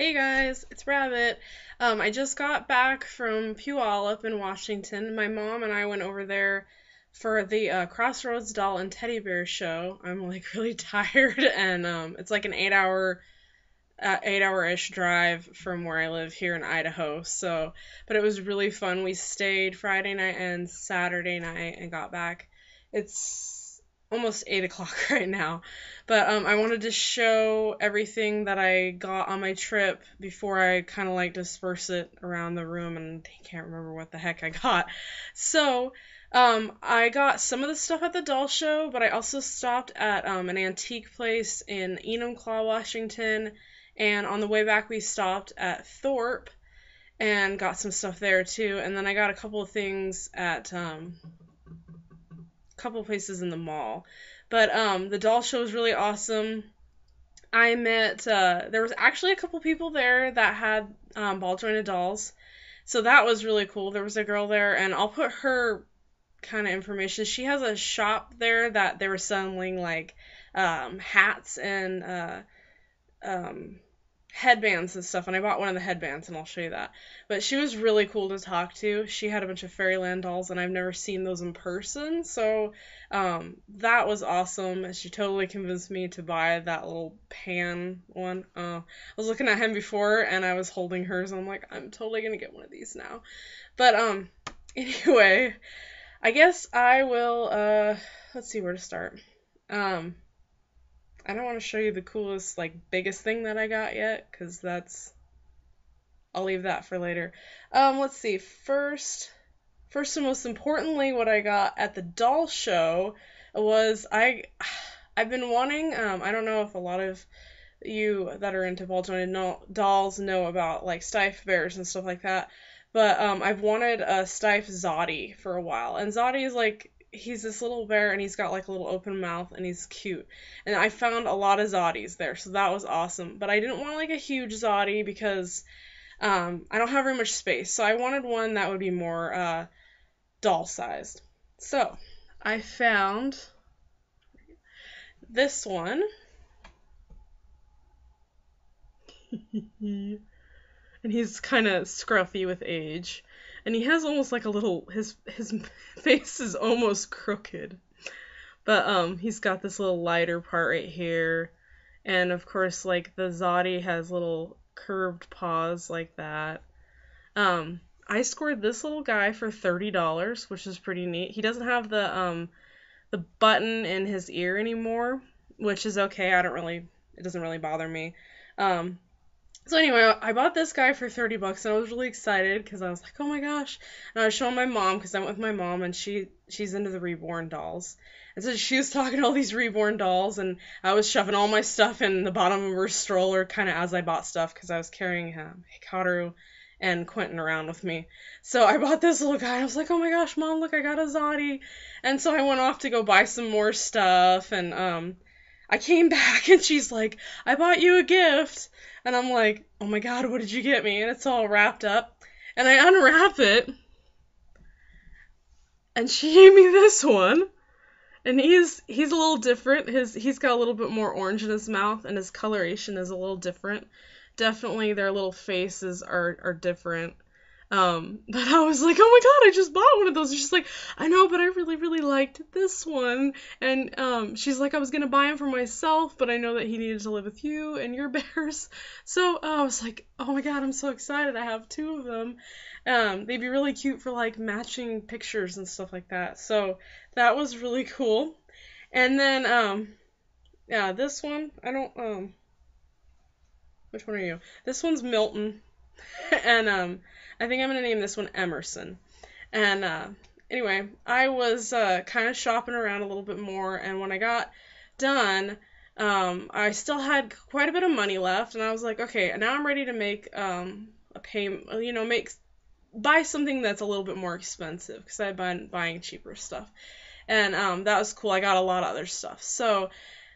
Hey guys, it's Rabbit. I just got back from Puyallup in Washington. My mom and I went over there for the Crossroads Doll and Teddy Bear show. I'm like really tired, and it's like an 8 hour-ish drive from where I live here in Idaho. So, but it was really fun. We stayed Friday night and Saturday night and got back. It's almost 8 o'clock right now. But I wanted to show everything that I got on my trip before I kind of like disperse it around the room, and I can't remember what the heck I got. So, I got some of the stuff at the doll show, but I also stopped at an antique place in Enumclaw, Washington, and on the way back we stopped at Thorpe and got some stuff there too. And then I got a couple of things at a couple of places in the mall. But the doll show was really awesome. I met there was actually a couple people there that had ball jointed dolls. So that was really cool. There was a girl there, and I'll put her kind of information. She has a shop there that they were selling like hats and um, headbands and stuff, and I bought one of the headbands, and I'll show you that. But she was really cool to talk to. She had a bunch of Fairyland dolls, and I've never seen those in person, so that was awesome. And she totally convinced me to buy that little pan one. I was looking at him before, and I was holding hers, and I'm like, I'm totally gonna get one of these now. But anyway, I guess I will. Let's see where to start. Um, I don't want to show you the coolest, like, biggest thing that I got yet, because I'll leave that for later. Let's see. First and most importantly, what I got at the doll show was I've been wanting, I don't know if a lot of you that are into ball jointed dolls know about, like, Stife Bears and stuff like that, but, I've wanted a Stife Zoddy for a while, and Zoddy is, like, he's this little bear, and he's got like a little open mouth, and he's cute. And I found a lot of Zoddies there, so that was awesome. But I didn't want like a huge Zoddy because I don't have very much space, so I wanted one that would be more doll sized. So I found this one. And he's kind of scruffy with age. And he has almost like a little his face is almost crooked. But he's got this little lighter part right here. And of course like the Zoddy has little curved paws like that. I scored this little guy for $30, which is pretty neat. He doesn't have the button in his ear anymore, which is okay. It doesn't really bother me. Um so anyway, I bought this guy for $30 and I was really excited because I was like, oh my gosh. And I was showing my mom because I went with my mom and she's into the reborn dolls. And so she was talking to all these reborn dolls and I was shoving all my stuff in the bottom of her stroller kind of as I bought stuff because I was carrying Hikaru and Quentin around with me. So I bought this little guy and I was like, oh my gosh, Mom, look, I got a Zoddy. And so I went off to go buy some more stuff and I came back and she's like, I bought you a gift. And I'm like, oh my god, what did you get me? And it's all wrapped up. And I unwrap it. And she gave me this one. And he's a little different. He's got a little bit more orange in his mouth and his coloration is a little different. Definitely their little faces are different. But I was like, oh my god, I just bought one of those. And she's like, I know, but I really, really liked this one. And she's like, I was gonna buy him for myself, but I know that he needed to live with you and your bears. So I was like, oh my god, I'm so excited. I have two of them. They'd be really cute for like matching pictures and stuff like that. So that was really cool. And then yeah, this one, I don't which one are you? This one's Milton. And I think I'm gonna name this one Emerson. And anyway, I was kind of shopping around a little bit more, and when I got done, I still had quite a bit of money left, and I was like, okay, now I'm ready to make a payment, buy something that's a little bit more expensive because I've been buying cheaper stuff. And that was cool. I got a lot of other stuff. So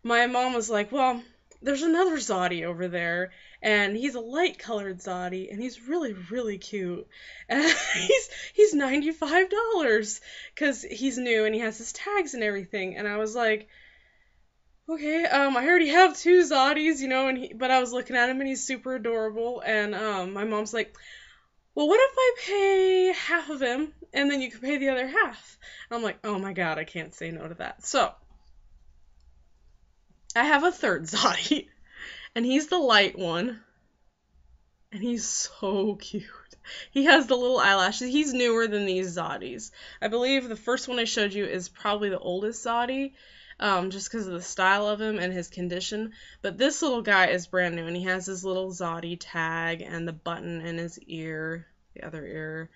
my mom was like, well, there's another Zoddy over there, and he's a light-colored Zoddy, and he's really, really cute. And he's $95, because he's new, and he has his tags and everything. And I was like, okay, I already have two Zoddies, but I was looking at him and he's super adorable, and my mom's like, well, what if I pay half of him and then you can pay the other half? And I'm like, oh my god, I can't say no to that. So, I have a third Zoddy, and he's the light one, and he's so cute. He has the little eyelashes. He's newer than these Zoddies. I believe the first one I showed you is probably the oldest Zoddy, just because of the style of him and his condition. But this little guy is brand new, and he has his little Zoddy tag and the button in his ear, the other ear.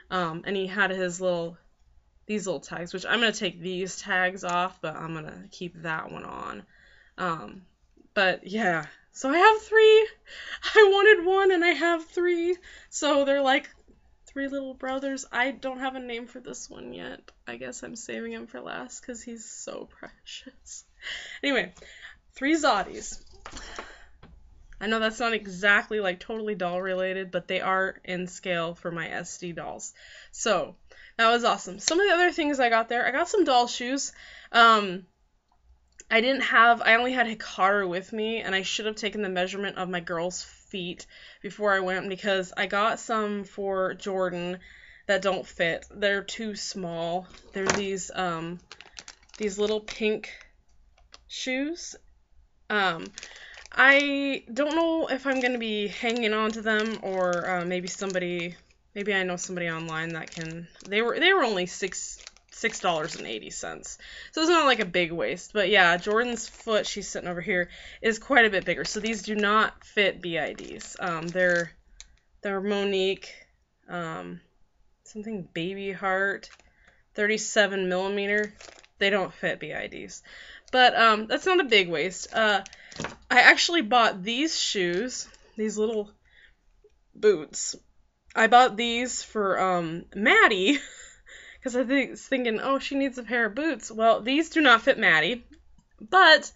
And he had these little tags, which I'm going to take these tags off, but I'm going to keep that one on. But yeah, so I have three. I wanted one and I have three. So they're like three little brothers. I don't have a name for this one yet. I guess I'm saving him for last because he's so precious. Anyway, three Zoddies. I know that's not exactly like totally doll related, but they are in scale for my SD dolls. So that was awesome. Some of the other things I got there, I got some doll shoes. I only had Hikaru with me, and I should have taken the measurement of my girl's feet before I went because I got some for Jordan that don't fit. They're too small. They're these little pink shoes. I don't know if I'm going to be hanging on to them or maybe I know somebody online that can. They were only $6.80. So it's not like a big waist. But yeah, Jordan's foot, she's sitting over here, is quite a bit bigger. So these do not fit BIDs. They're Monique, something baby heart, 37 millimeter. They don't fit BIDs. But that's not a big waist. I actually bought these shoes, these little boots. I bought these for Maddie. Because I was thinking, oh, she needs a pair of boots. Well, these do not fit Maddie, but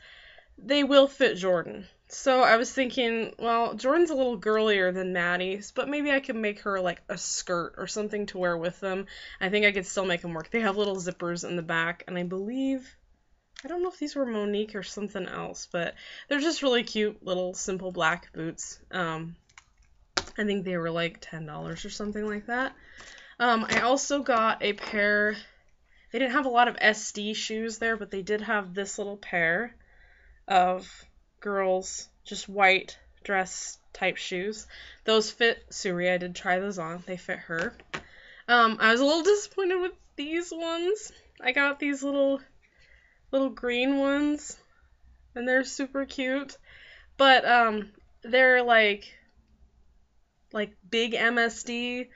they will fit Jordan. So I was thinking, well, Jordan's a little girlier than Maddie's, but maybe I could make her like a skirt or something to wear with them. I think I could still make them work. They have little zippers in the back, and I don't know if these were Monique or something else, but they're just really cute little simple black boots. I think they were like $10 or something like that. I also got a pair, they didn't have a lot of SD shoes there, but they did have this little pair of girls, just white dress type shoes. Those fit Suri. I did try those on. They fit her. I was a little disappointed with these ones. I got these little green ones, and they're super cute, but they're like big MSD.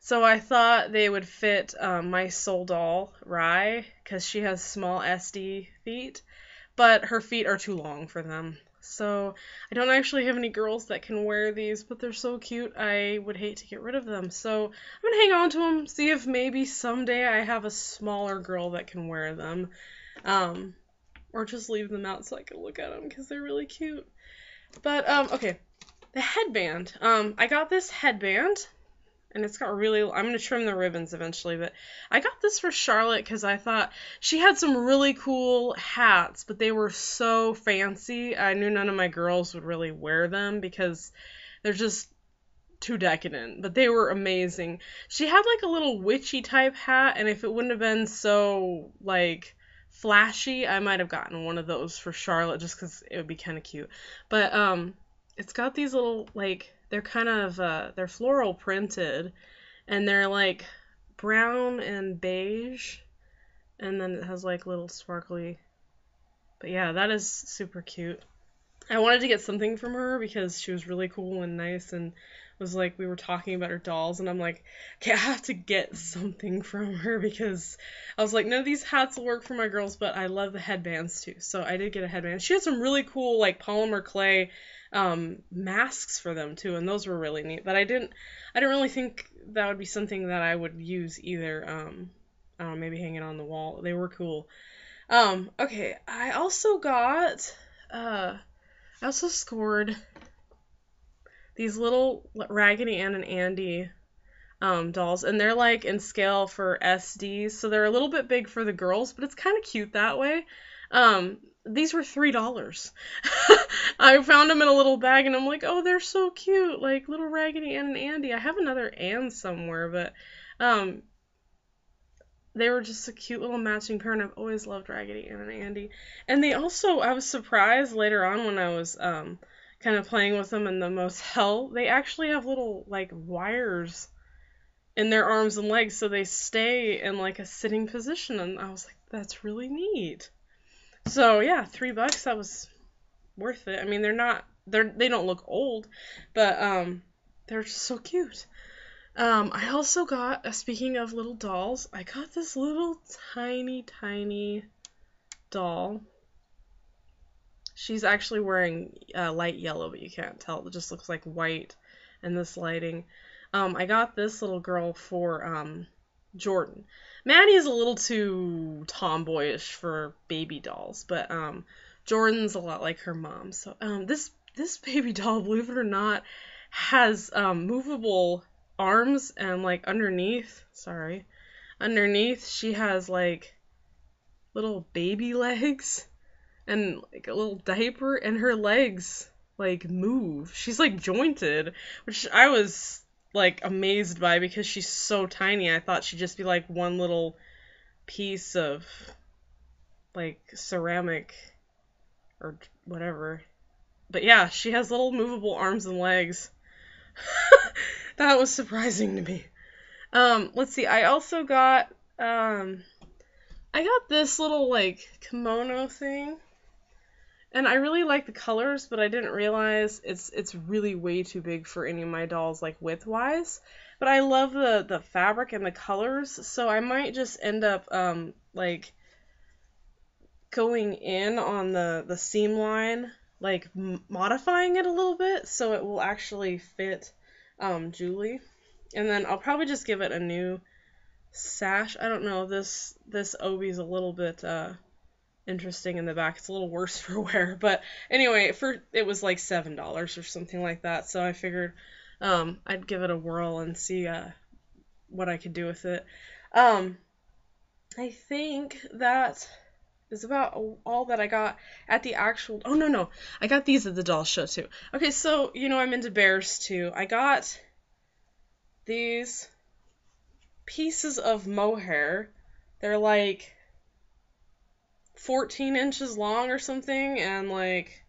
So I thought they would fit my soul doll, Rai, because she has small SD feet, but her feet are too long for them. So I don't actually have any girls that can wear these, but they're so cute, I would hate to get rid of them. So I'm going to hang on to them, see if maybe someday I have a smaller girl that can wear them. Or just leave them out so I can look at them, because they're really cute. But, okay, the headband. I got this headband. And it's got I'm going to trim the ribbons eventually, but I got this for Charlotte because I thought she had some really cool hats, but they were so fancy. I knew none of my girls would really wear them because they're just too decadent, but they were amazing. She had like a little witchy type hat, and if it wouldn't have been so like flashy, I might have gotten one of those for Charlotte just because it would be kind of cute. But it's got these little like, they're kind of, they're floral printed, and they're like brown and beige, and then it has like little sparkly, but yeah, that is super cute. I wanted to get something from her because she was really cool and nice, and was like, we were talking about her dolls, and I'm like, okay, I have to get something from her because I was like, none of these hats will work for my girls, but I love the headbands too, so I did get a headband. She had some really cool like polymer clay masks for them too, and those were really neat, but I didn't really think that would be something that I would use either. I don't know, maybe hanging on the wall. They were cool. Okay, I also scored these little Raggedy Ann and Andy dolls, and they're like in scale for SDs, so they're a little bit big for the girls, but it's kind of cute that way. These were $3. I found them in a little bag, and I'm like, oh, they're so cute, like little Raggedy Ann and Andy. I have another Ann somewhere, but um, they were just a cute little matching pair, and I've always loved Raggedy Ann and Andy. And they also, I was surprised later on when I was kind of playing with them in the motel, they actually have little like wires in their arms and legs, so they stay in like a sitting position, and I was like, that's really neat. So yeah, $3, that was worth it. I mean, they don't look old, but they're just so cute. I also got, speaking of little dolls, I got this little tiny doll. She's actually wearing light yellow, but you can't tell. It just looks like white in this lighting. I got this little girl for Jordan. Maddie is a little too tomboyish for baby dolls, but Jordan's a lot like her mom. So this baby doll, believe it or not, has movable arms, and like underneath she has like little baby legs and like a little diaper, and her legs like move. She's like jointed, which I was like amazed by because she's so tiny. I thought she'd just be like one little piece of like ceramic or whatever. But yeah, she has little movable arms and legs. That was surprising to me. Let's see. I also got I got this little like kimono thing. And I really like the colors, but I didn't realize it's really way too big for any of my dolls, like width-wise. But I love the fabric and the colors, so I might just end up like going in on the seam line, like modifying it a little bit so it will actually fit Julie. And then I'll probably just give it a new sash. I don't know, this obi's a little bit interesting in the back. It's a little worse for wear, but anyway, it was like $7 or something like that, so I figured I'd give it a whirl and see what I could do with it. I think that is about all that I got at the actual... Oh, no, I got these at the doll show, too. Okay, so, you know, I'm into bears, too. I got these pieces of mohair. They're like 14 inches long or something, and like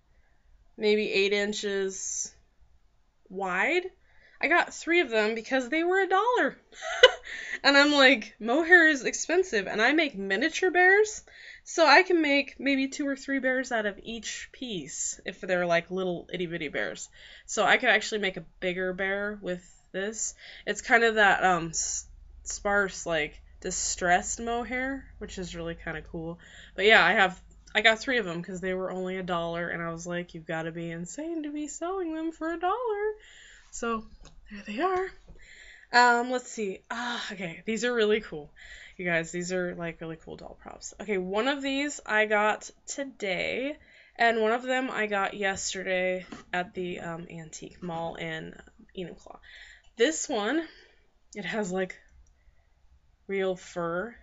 maybe 8 inches wide. I got 3 of them because they were $1. And I'm like, mohair is expensive, and I make miniature bears, so I can make maybe 2 or 3 bears out of each piece if they're like little itty bitty bears. So I could actually make a bigger bear with this. It's kind of that sparse, like distressed mohair, which is really kind of cool. But yeah, I got 3 of them because they were only $1, and I was like, you've got to be insane to be selling them for $1. So there they are. Let's see. Okay, these are really cool. You guys, these are like really cool doll props. Okay, one of these I got today, and one of them I got yesterday at the antique mall in Enumclaw. This one, it has like real fur.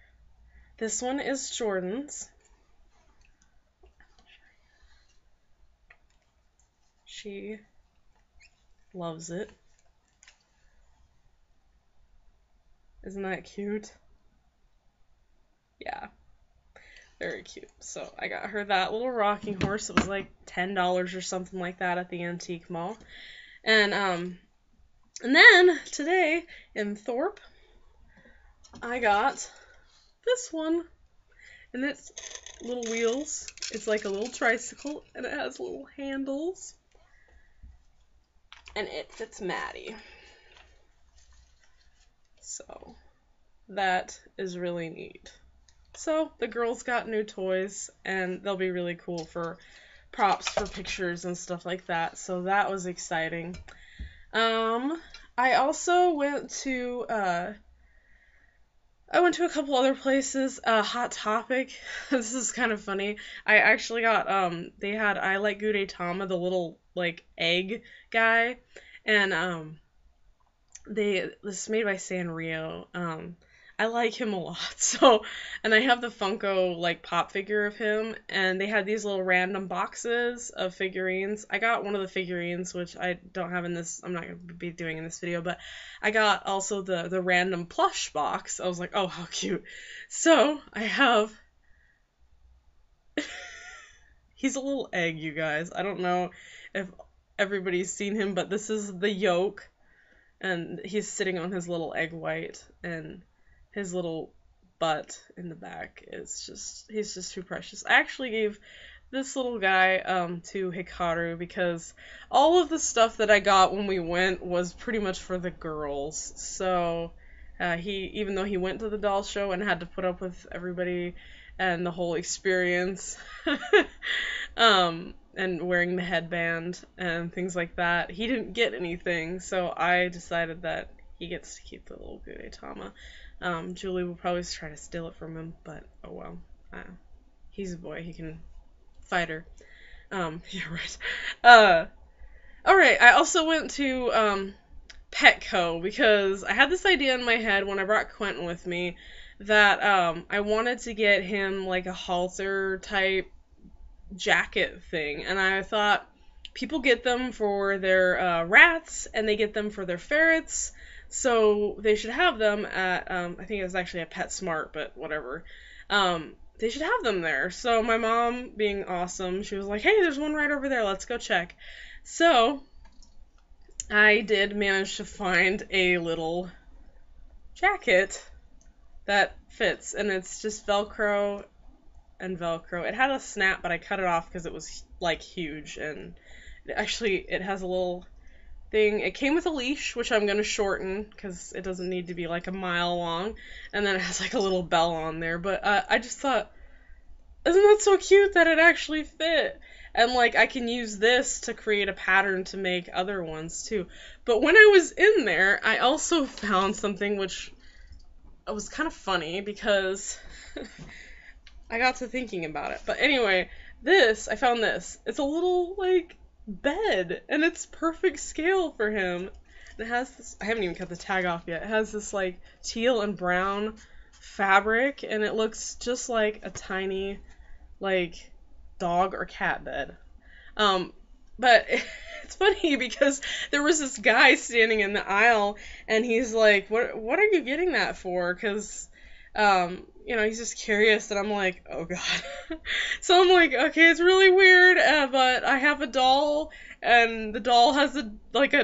This one is Jordan's. She loves it. Isn't that cute? Yeah, very cute. So I got her that little rocking horse. It was like $10 or something like that at the antique mall. And then today in Thorpe, I got this one, and it's little wheels. It's like a little tricycle, and it has little handles, and it fits Maddie. So that is really neat. So the girls got new toys, and they'll be really cool for props for pictures and stuff like that. So that was exciting. I also went to a couple other places. Hot Topic. This is kind of funny. I actually got they had I Like Gudetama, the little like egg guy, and this is made by Sanrio. I like him a lot. So, and I have the Funko like pop figure of him, and they had these little random boxes of figurines. I got one of the figurines, which I don't have in this. I'm not gonna be doing in this video, but I got also the random plush box. I was like, oh, how cute. So I have. He's a little egg, you guys. I don't know if everybody's seen him, but this is the yolk, and he's sitting on his little egg white, and his little butt in the back is he's just too precious. I actually gave this little guy to Hikaru because all of the stuff that I got when we went was pretty much for the girls. So even though he went to the doll show and had to put up with everybody and the whole experience, and wearing the headband and things like that, he didn't get anything, so I decided that he gets to keep the little Gudetama. Julie will probably try to steal it from him, but oh well. He's a boy, he can fight her. Yeah, right. Alright, I also went to Petco because I had this idea in my head when I brought Quentin with me that I wanted to get him like a halter type jacket thing, and I thought people get them for their rats and they get them for their ferrets, so they should have them at I think it was actually at PetSmart, but whatever. They should have them there. So my mom, being awesome, she was like, hey, there's one right over there, let's go check. So I did manage to find a little jacket that fits, and it's just Velcro and Velcro. It had a snap, but I cut it off because it was like huge, and it has a little thing. It came with a leash, which I'm gonna shorten because it doesn't need to be like a mile long, and then it has like a little bell on there. But I just thought, isn't that so cute that it actually fit? And like I can use this to create a pattern to make other ones too. But when I was in there, I also found something which was kind of funny because I got to thinking about it. But anyway, I found this. It's a little, like, bed, and it's perfect scale for him. And it has this, I haven't even cut the tag off yet. It has this, like, teal and brown fabric, and it looks just like a tiny, like, dog or cat bed. But it's funny because there was this guy standing in the aisle, and he's like, what are you getting that for? Because, he's just curious, and I'm like, oh god. So I'm like, okay, it's really weird, but I have a doll, and the doll has a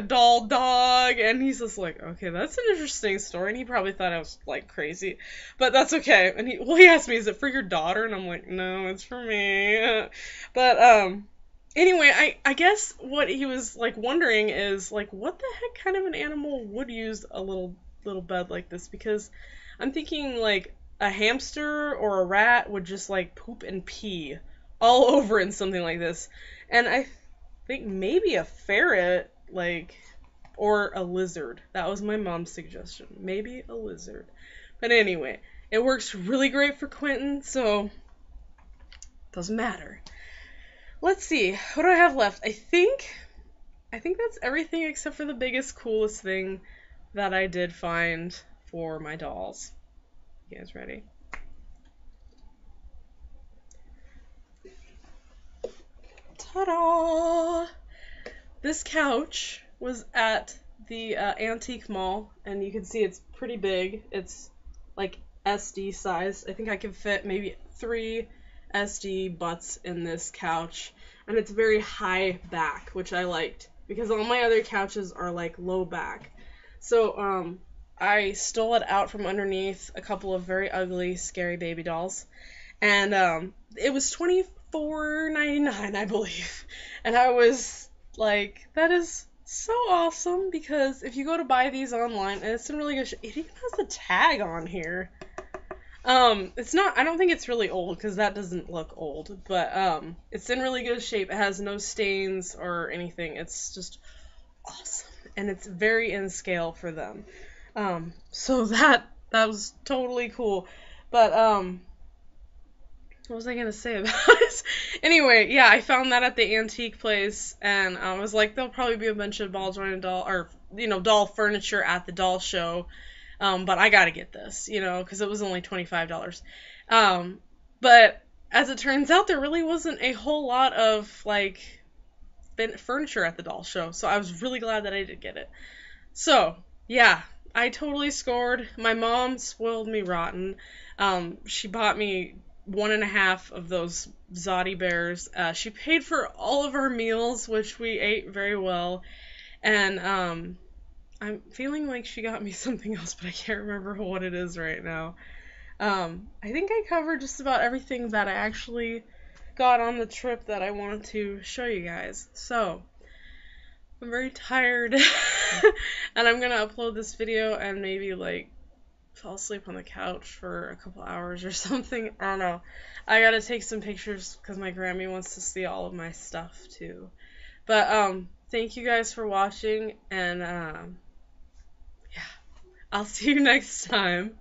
doll dog, and he's just like, okay, that's an interesting story, and he probably thought I was, like, crazy, but that's okay. And he asked me, is it for your daughter? And I'm like, no, it's for me. But, anyway, I guess what he was, like, wondering is, like, what the heck kind of an animal would use a little bed like this? Because I'm thinking, like, a hamster or a rat would just, like, poop and pee all over in something like this. And I think maybe a ferret, like, or a lizard. That was my mom's suggestion. Maybe a lizard. But anyway, it works really great for Quentin, so doesn't matter. Let's see, what do I have left? I think that's everything except for the biggest, coolest thing that I did find for my dolls. You guys ready? Ta-da! This couch was at the antique mall, and you can see it's pretty big. It's like SD size. I think I can fit maybe 3 SD butts in this couch, and it's very high back, which I liked because all my other couches are like low back. So I stole it out from underneath a couple of very ugly, scary baby dolls, and it was $24.99, I believe, and I was like, that is so awesome, because if you go to buy these online, and it's in really good shape, it even has the tag on here. It's not, I don't think it's really old, because that doesn't look old, but, it's in really good shape. It has no stains or anything. It's just awesome, and it's very in scale for them. So that was totally cool, but, what was I gonna say about it? Anyway, yeah, I found that at the antique place, and I was like, there'll probably be a bunch of ball jointed doll, or, doll furniture at the doll show. But I gotta get this, because it was only $25. But as it turns out, there really wasn't a whole lot of like furniture at the doll show, so I was really glad that I did get it. So yeah, I totally scored. My mom spoiled me rotten. She bought me one and a half of those Zodi bears. She paid for all of our meals, which we ate very well. And I'm feeling like she got me something else, but I can't remember what it is right now. I think I covered just about everything that I actually got on the trip that I wanted to show you guys. So, I'm very tired, and I'm gonna upload this video and maybe like fall asleep on the couch for a couple hours or something. I don't know. I gotta take some pictures because my Grammy wants to see all of my stuff too. But thank you guys for watching, and yeah, I'll see you next time.